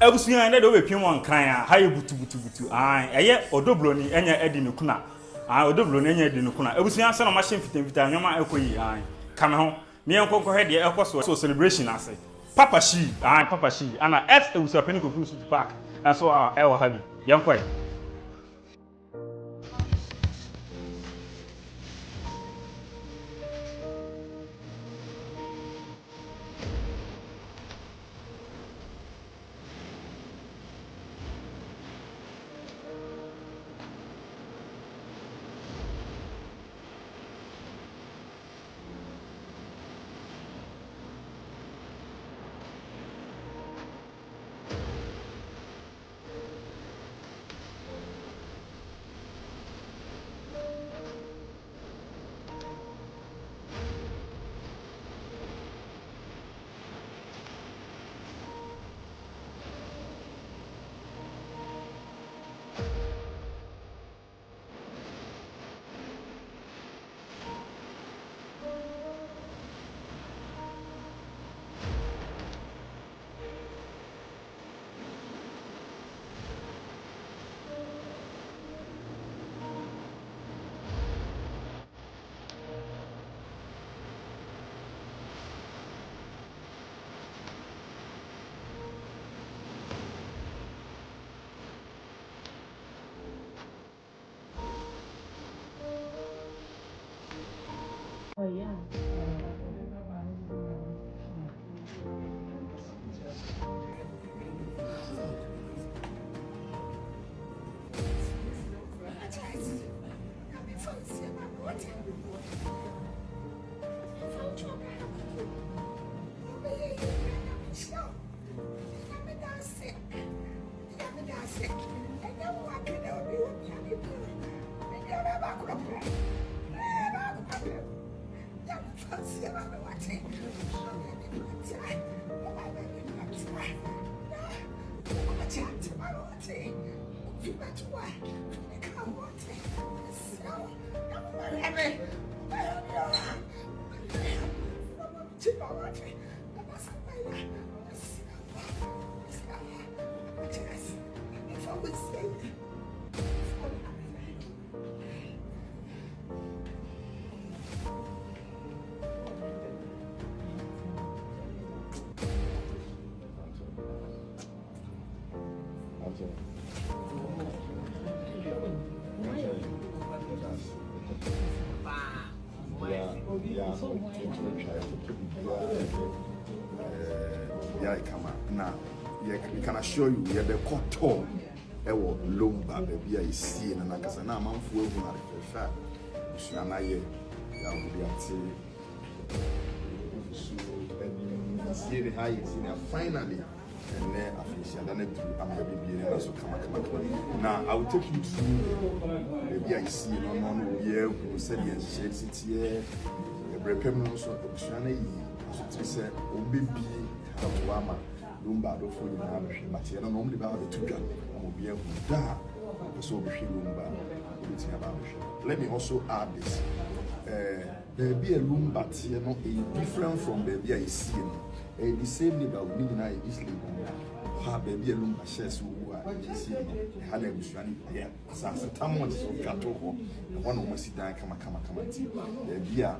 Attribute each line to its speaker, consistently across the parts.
Speaker 1: Ebusuya na do be pim won kan a ha ye butu eye odoblo ni enya edi ne kuna odoblo ni enya edi ne kuna ebusuya se na machine fitan nyoma ekoyi kame ho me enkonko he de ekoso so celebration ase papa shi ana ebusuya peni ko Fosu Tupac and so e wa habi yankoi.
Speaker 2: Oh, yeah.
Speaker 3: Now, we can assure you, we have a cotton. Ewo lomba baby I see na nakasa na manfu ewu na refa usua na ye ya wudi ati so see the high is finally and then afisha na do am baby na so kama now I will take you through baby I see no here we said yes shade city here e brepem no so usua na yi so ti say obibi how ama lumba do fo na ahwe mate no normally ba be tudwa obi ehu da so be hwe lumba obi tia ba hwe. Let me also add this baby a lumba tie no is different from baby I see no the same neighbor we need na easily ha baby a lumba shares who are see no ha na busuani ya sa tamon so gato ho one o masidan kama ti baby a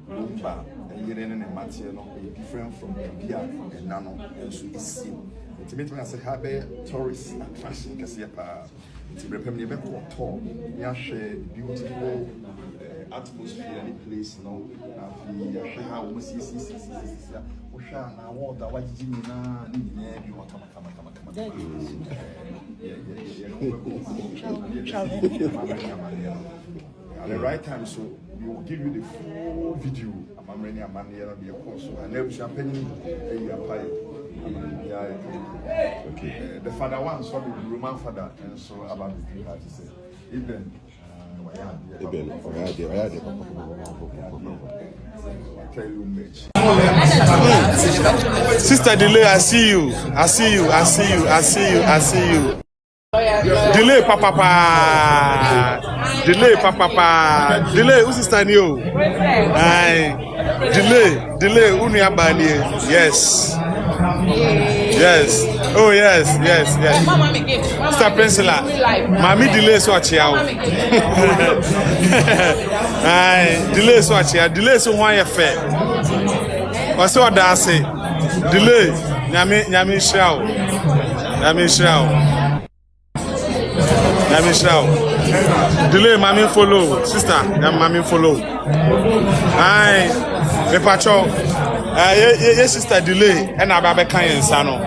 Speaker 3: lumba yere ne matie no different from bia and nano so isi ultimately I said have tourist attraction kasi pa ntibrepem ne be ko to ya share beautiful atmosphere in place no afi ya share how we see o sha na water wajiji ni na ni bi wa kama at the right time, so we will give you the full video. Amammere Amammere be a course. And then champagne okay. The father one, sorry, the Roman father, and so about the how to say. Even
Speaker 4: Sister Delay, I see you. Delay, papa. Delay, who's sister new? Delay, uni abani. Yes. Oh yes.
Speaker 2: Mama me give.
Speaker 4: Mr. Pencilla. Mami delay so achia. Aye, delay so achia. Delay so one fair. What's what I say? Delay. Nyami shao. Delay mami follow. Sister, mami follow. Aye. Me pacho. Yes, sister delay and Ababe Kayan Sano.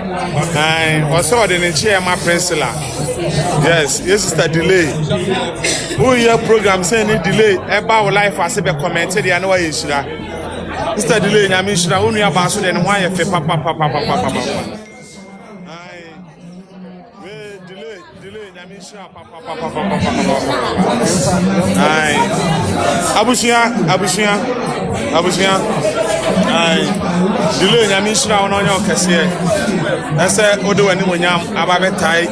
Speaker 4: Also, the chair, my Princella. Yes, sister delay. Who your program saying delay about life as a commented, I know why you should. Sister delay, I mean, should I only have asked and why if papa. Delay, I mean, Abushia. Delay nyami shira ono onyo kese ese odo wani monyam ababe tai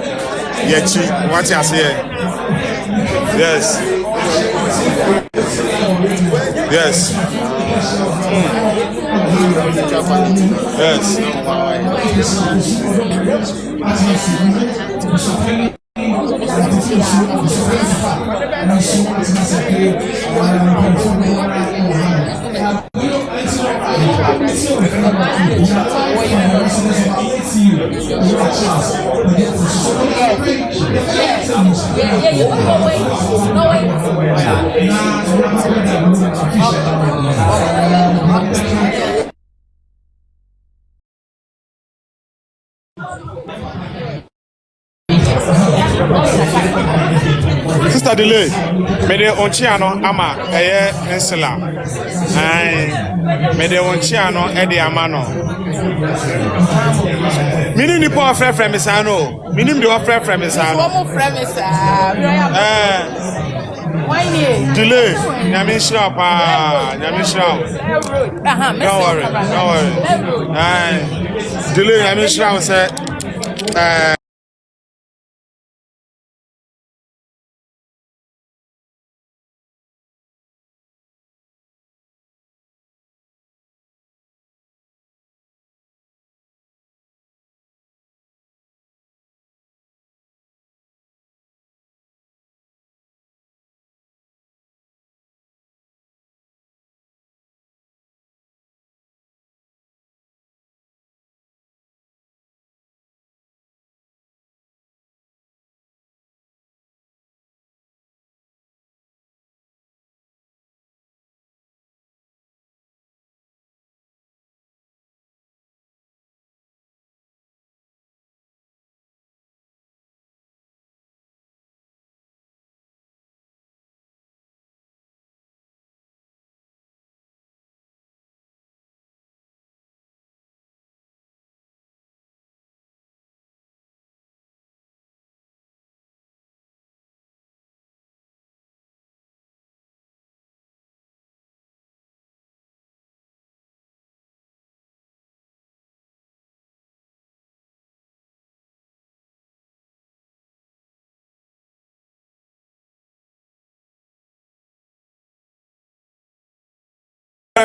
Speaker 4: yechi what you say. Yes. Yes. Sister delay, me de onchiano ama eye pensela. Me de onchiano e de amano. Mini ni po frɛ me sa no. Mini de frɛ me sa no.
Speaker 2: Wo mo frɛ me sa. Why ni?
Speaker 4: Delay, nyami shira pa, nyami shira. Don't worry. Delay, nyami shira say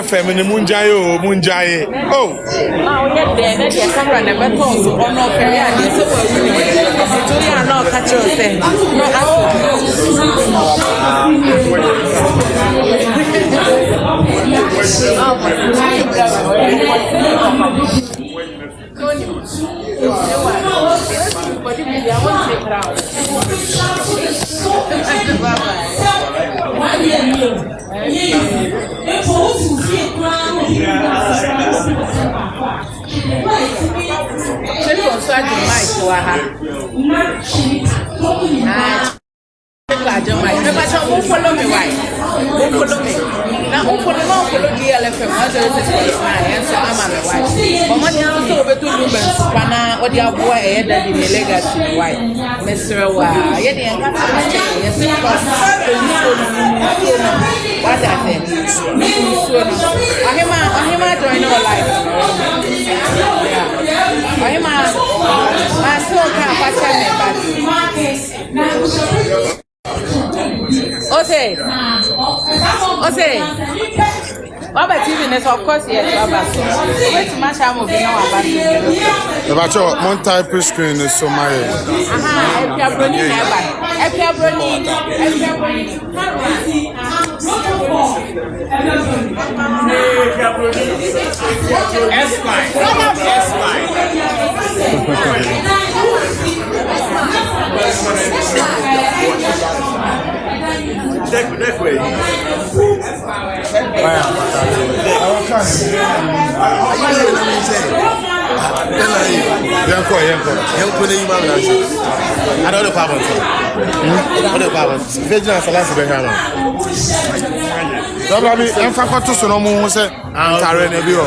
Speaker 4: Family munjaye. Oh.
Speaker 2: Yeah, there the camera never talks on no career. So we are not catch yourself. Follow me, right? Follow me. Now, follow DLFM. What is it? So Amammere, right? But what you also over to Ruben, Pana, what you have boy, and then the legacy, right? Mr. Wa, yeah, the what I said. I join our life. I still can't pass me, but. Ose. Baba TV is of course yes, Baba. Wait to match am obi na wa ba.
Speaker 4: Baba cho mon type screen is so my.
Speaker 2: Aha, Epia Bronii na ba. Epia Bronii.
Speaker 1: S-line. That way.
Speaker 5: I don't know if I want to. I don't know if I want to. Vigilance, I'll answer the hand.
Speaker 4: Probably, I'm going to so no say I'm carrying a bill.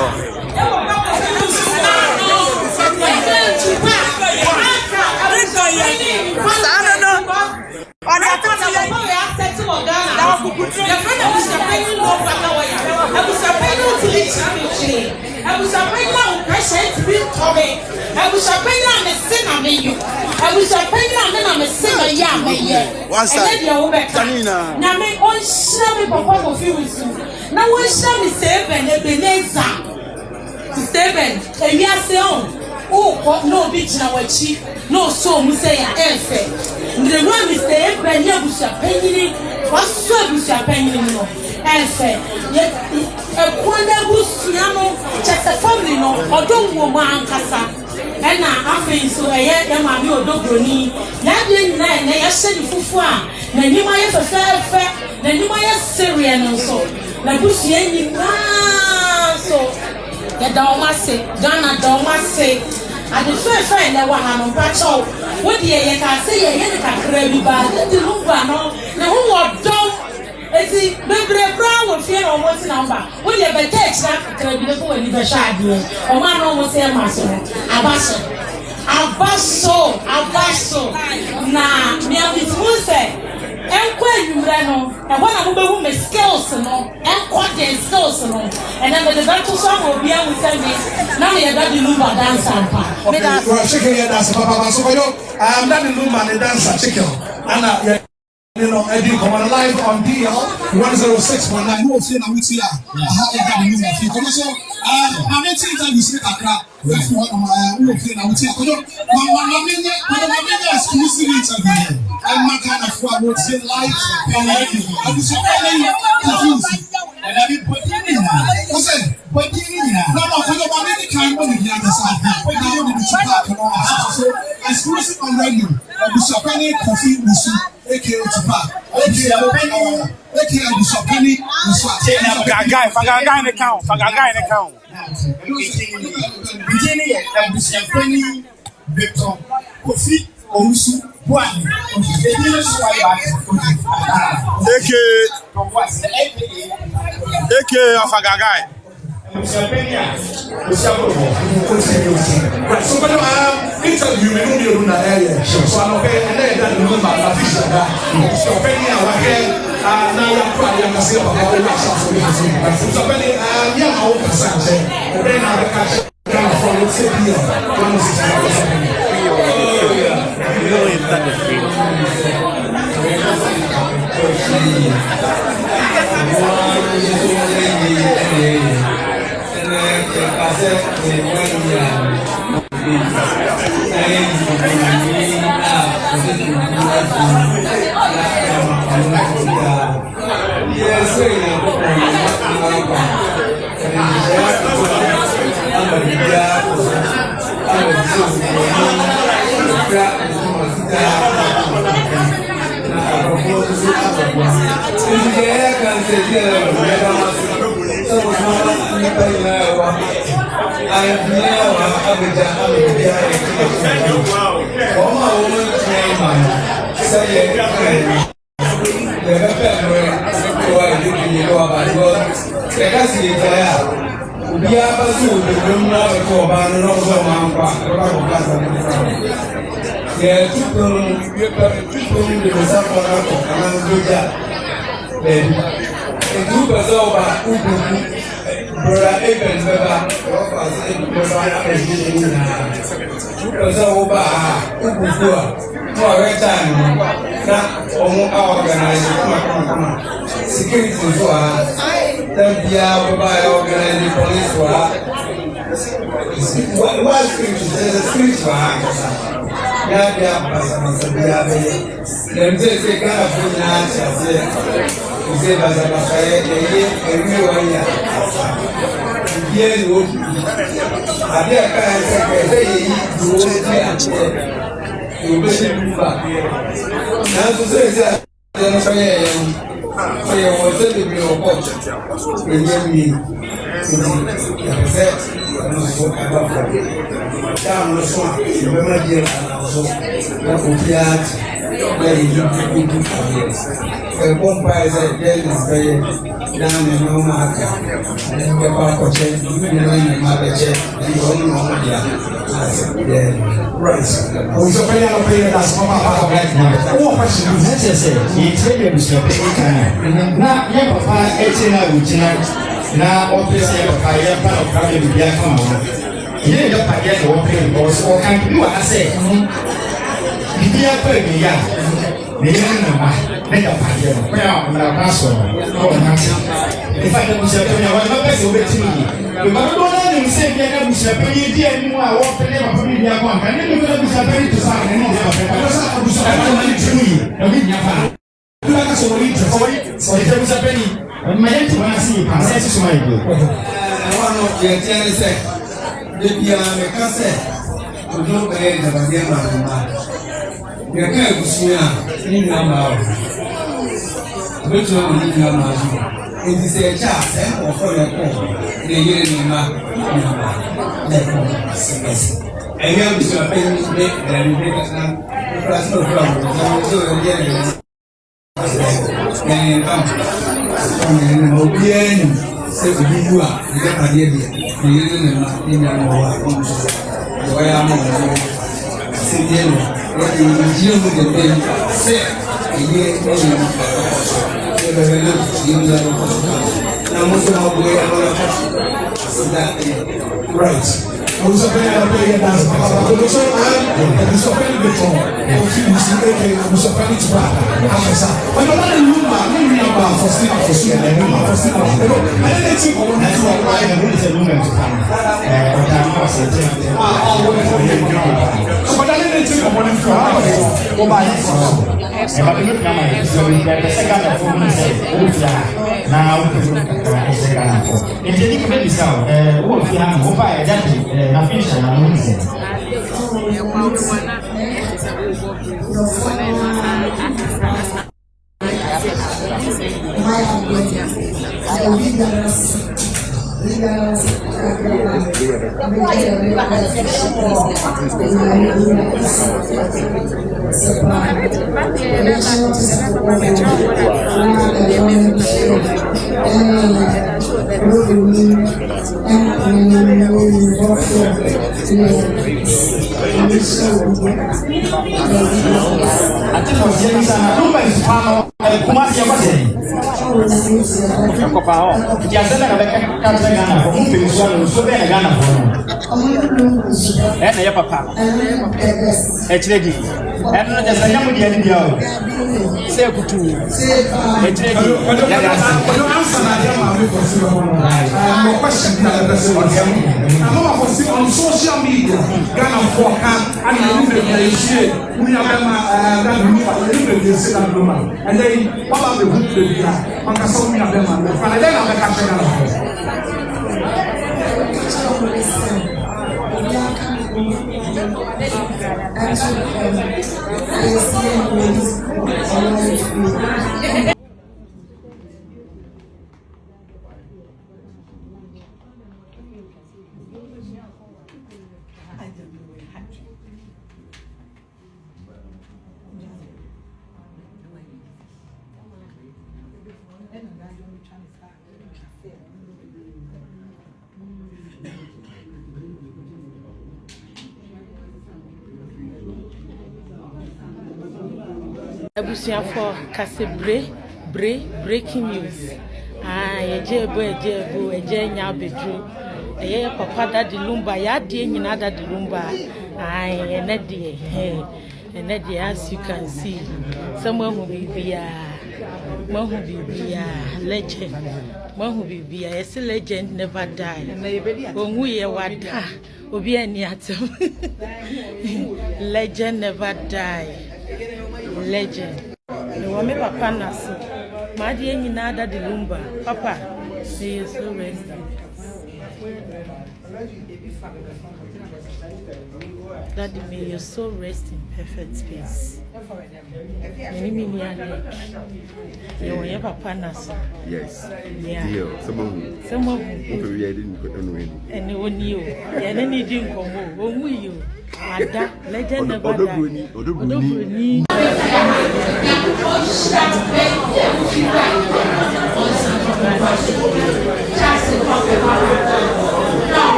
Speaker 6: Oh, no bitch na wachi. No so mu say ya efe. The one is the efe ya busha penini. Waso busha penini no. Efe. Ye kwanda busia no chese family no odon wo ma ankasa. Ena afin so eye ya ma mi odobroni. Ya de nyina na ya hye ni fufu a. Na nyima ye fefe. Na nyima ye serious no so. Na busia ni so. The Dalmase, Ghana Dalmase. I the first friend that one on Pacho. What the ye can say, ye can crabby bad. The Lumba no, now who are dumb? It's the baby brown will fear on what's number. When you have text that crabby before you shad you, or man almost say, Master Abaso. Nah, me have this one say. And when you ran and one of the women skills and quite skills and then the battle song will be able to tell me now you're not the Lumba dancer.
Speaker 7: We're shaking your dance, Papa. So I am not the Lumba and the dancer, chicken. And you know, I do come on live on DL 106.9. Who was here now? Who's here? How you got the Lumba? So I'm not saying that you speak a crap. Who was here now? Who's here? My exclusive interview. I'm not kind of what was here live. I was confused. And I didn't put it in. I said, but no, for the money can't go to the other side. But now you need to talk about so exclusive on radio. Bishop Penny Coffee Musu, aka Tupac. aka Bishop Penny Musu.
Speaker 4: Fagaga in the count.
Speaker 7: Virginia, Bishop Penny Victor Kofi Musu.
Speaker 4: AK of a guy.
Speaker 7: So interview me no be run na area so I no pay and that no ba la fish that so penny a wa ke na ya kwa ya na se ba ko la sa so penny ya ma o kasa je e be na ka ka from the city
Speaker 8: Tempia, by organizing police work. What scripture? There's a scripture. Yeah, them say kind of food say you say everyone here. Here you I you now to say so you want to be your coach. You give me represent down the swamp. You remember here also very the bonfire said there is very down in no market. And then the park of change, you know, in the market, you only know yeah. Right. We so pay our pay that's mama papa black man. One question is say you tell you to pay na your papa etina wuchina na office your papa your part of family be come on. You don't forget the working boss or can do what I say. Be a pay ya. Me na make a party. Well, na paso. Oh, if I don't say to me what my person will to me. You don't know say you can be separated there anymore. I walk the name of family be come. Can you be separated to sign and not have a person? I mean, Japan. You like us over it. So it was a penny. My head to want to see you. I said to my good. I want to get the say. The piano cassette. To do better than the man. You can't see me now. Which one will you know? It is a chance or for your home. The year in my I am to pay me and you make us now. That's no problem. So, yeah. And come from the say to you are the idea. The year in my the way I'm on the yellow. What you deal with the baby, say a year right. I was a very dance. I was a very good form. I was a very to but I'm not a woman, I'm for still for sure. I'm for still. I didn't think I wanted to apply and really a woman to come. But I didn't think I wanted to go by it. And I look at so we get the second of 4 minutes. Now, if you think this out, if you have a fire, that fish and I'm on social media, Ghana forecast, and we and then what about the good baby? Man can so many of them, and then I'm a catcher.
Speaker 6: Abusiafo kasebre breaking news. Ejebo eje nya bedru. Eye papa daddy lumba ya die nyina daddy lumba. Enedie as you can see. Somewhere who be Mahu Bibia, legend. Mahu Bibia, yes, legend never die. When we are wada, Obi and Yatum. Legend never die. Legend. The woman Papa Nasu. My dear Nada de Lumba. Papa, may you so rest. Daddy, may your soul rest in perfect peace. Your Papa Nasu.
Speaker 3: Yes.
Speaker 6: Yeah.
Speaker 3: Someone
Speaker 6: who
Speaker 3: didn't put on ready.
Speaker 6: And on you. And any didn't come home. You. Ada, legend never die. Bronii.